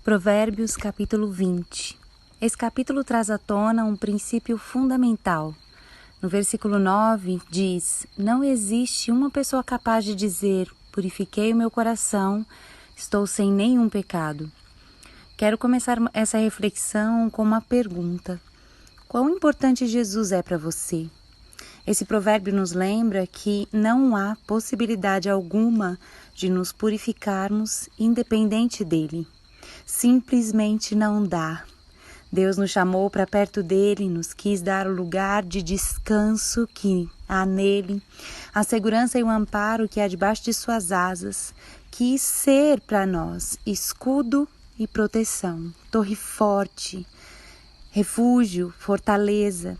Provérbios capítulo 20. Esse capítulo traz à tona um princípio fundamental. No versículo 9 diz: não existe uma pessoa capaz de dizer, purifiquei o meu coração, estou sem nenhum pecado. Quero começar essa reflexão com uma pergunta. Quão importante Jesus é para você? Esse provérbio nos lembra que não há possibilidade alguma de nos purificarmos independente dele. Simplesmente não dá. Deus nos chamou para perto dele, nos quis dar o lugar de descanso que há nele, a segurança e o amparo que há debaixo de suas asas, quis ser para nós escudo e proteção, torre forte, refúgio, fortaleza.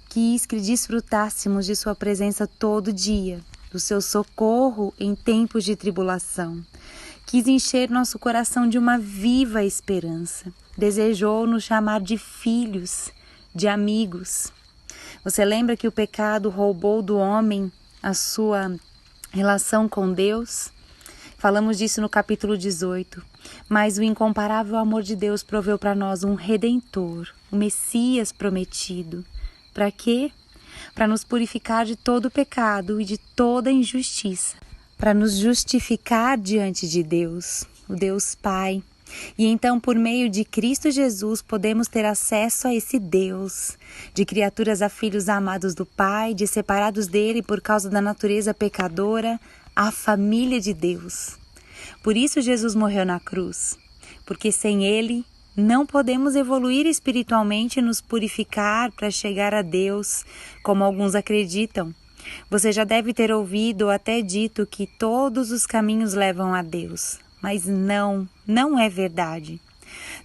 Quis que desfrutássemos de sua presença todo dia, do seu socorro em tempos de tribulação. Quis encher nosso coração de uma viva esperança. Desejou nos chamar de filhos, de amigos. Você lembra que o pecado roubou do homem a sua relação com Deus? Falamos disso no capítulo 18. Mas o incomparável amor de Deus proveu para nós um Redentor, o Messias prometido. Para quê? Para nos purificar de todo o pecado e de toda injustiça. Para nos justificar diante de Deus, o Deus Pai. E então, por meio de Cristo Jesus, podemos ter acesso a esse Deus, de criaturas a filhos amados do Pai, de separados dele por causa da natureza pecadora, a família de Deus. Por isso Jesus morreu na cruz, porque sem ele não podemos evoluir espiritualmente e nos purificar para chegar a Deus, como alguns acreditam. Você já deve ter ouvido ou até dito que todos os caminhos levam a Deus, mas não é verdade.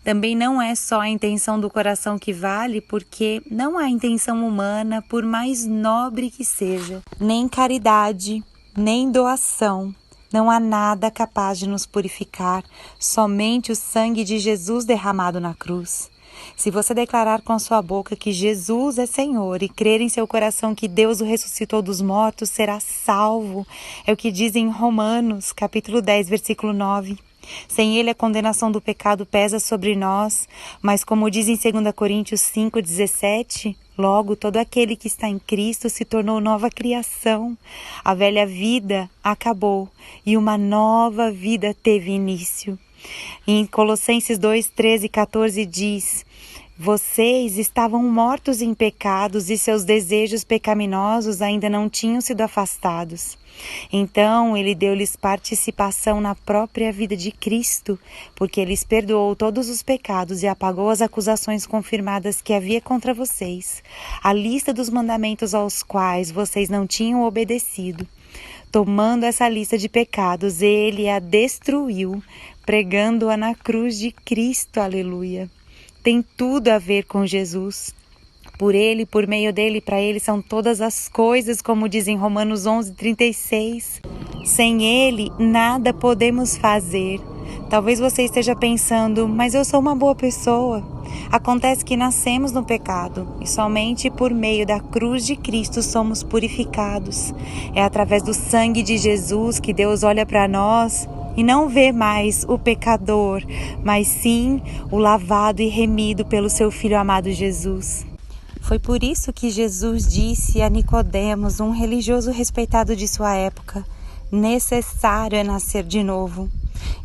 Também não é só a intenção do coração que vale, porque não há intenção humana, por mais nobre que seja, nem caridade, nem doação. Não há nada capaz de nos purificar, somente o sangue de Jesus derramado na cruz. Se você declarar com sua boca que Jesus é Senhor e crer em seu coração que Deus o ressuscitou dos mortos, será salvo. É o que diz em Romanos, capítulo 10, versículo 9. Sem ele a condenação do pecado pesa sobre nós, mas como diz em 2 Coríntios 5,17, logo todo aquele que está em Cristo se tornou nova criação. A velha vida acabou e uma nova vida teve início. Em Colossenses 2, 13 e 14 diz: vocês estavam mortos em pecados e seus desejos pecaminosos ainda não tinham sido afastados. Então ele deu-lhes participação na própria vida de Cristo, porque ele lhes perdoou todos os pecados e apagou as acusações confirmadas que havia contra vocês, a lista dos mandamentos aos quais vocês não tinham obedecido. Tomando essa lista de pecados, ele a destruiu, pregando-a na cruz de Cristo. Aleluia! Tem tudo a ver com Jesus. Por ele, por meio dele, para ele são todas as coisas, como diz em Romanos 11:36. Sem ele, nada podemos fazer. Talvez você esteja pensando, mas eu sou uma boa pessoa. Acontece que nascemos no pecado e somente por meio da cruz de Cristo somos purificados. É através do sangue de Jesus que Deus olha para nós e não vê mais o pecador, mas sim o lavado e remido pelo seu Filho amado Jesus. Foi por isso que Jesus disse a Nicodemos, um religioso respeitado de sua época: necessário é nascer de novo.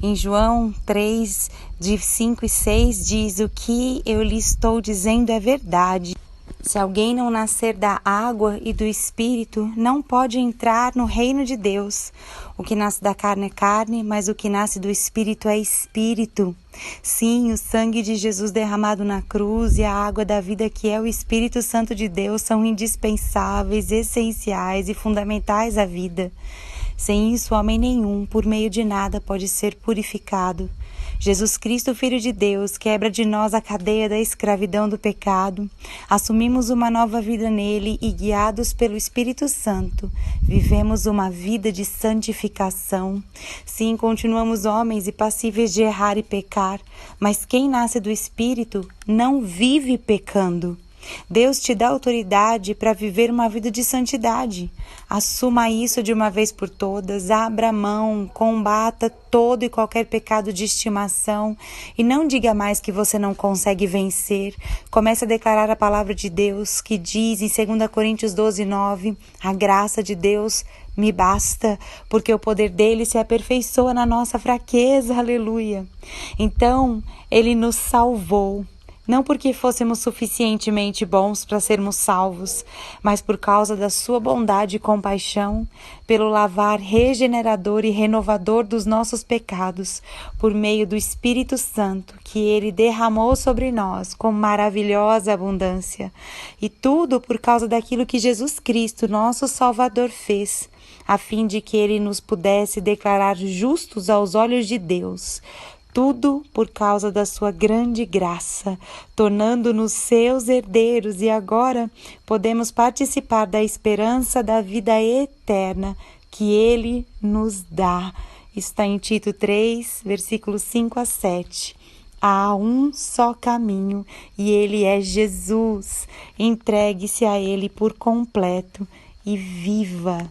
Em João 3, de 5 e 6 diz: o que eu lhe estou dizendo é verdade. Se alguém não nascer da água e do Espírito, não pode entrar no reino de Deus. O que nasce da carne é carne, mas o que nasce do Espírito é Espírito. Sim, o sangue de Jesus derramado na cruz e a água da vida que é o Espírito Santo de Deus são indispensáveis, essenciais e fundamentais à vida. Sem isso, homem nenhum, por meio de nada, pode ser purificado. Jesus Cristo, Filho de Deus, quebra de nós a cadeia da escravidão do pecado. Assumimos uma nova vida nele e, guiados pelo Espírito Santo, vivemos uma vida de santificação. Sim, continuamos homens e passíveis de errar e pecar, mas quem nasce do Espírito não vive pecando. Deus te dá autoridade para viver uma vida de santidade. Assuma isso de uma vez por todas, abra mão, combata todo e qualquer pecado de estimação e não diga mais que você não consegue vencer. Comece a declarar a palavra de Deus que diz em 2 Coríntios 12:9, a graça de Deus me basta, porque o poder dele se aperfeiçoa na nossa fraqueza, aleluia. Então, ele nos salvou. Não porque fôssemos suficientemente bons para sermos salvos, mas por causa da sua bondade e compaixão, pelo lavar regenerador e renovador dos nossos pecados, por meio do Espírito Santo que ele derramou sobre nós com maravilhosa abundância. E tudo por causa daquilo que Jesus Cristo, nosso Salvador, fez, a fim de que ele nos pudesse declarar justos aos olhos de Deus. Tudo por causa da sua grande graça, tornando-nos seus herdeiros, e agora podemos participar da esperança da vida eterna que ele nos dá. Está em Tito 3, versículos 5-7. Há um só caminho e ele é Jesus. Entregue-se a ele por completo e viva.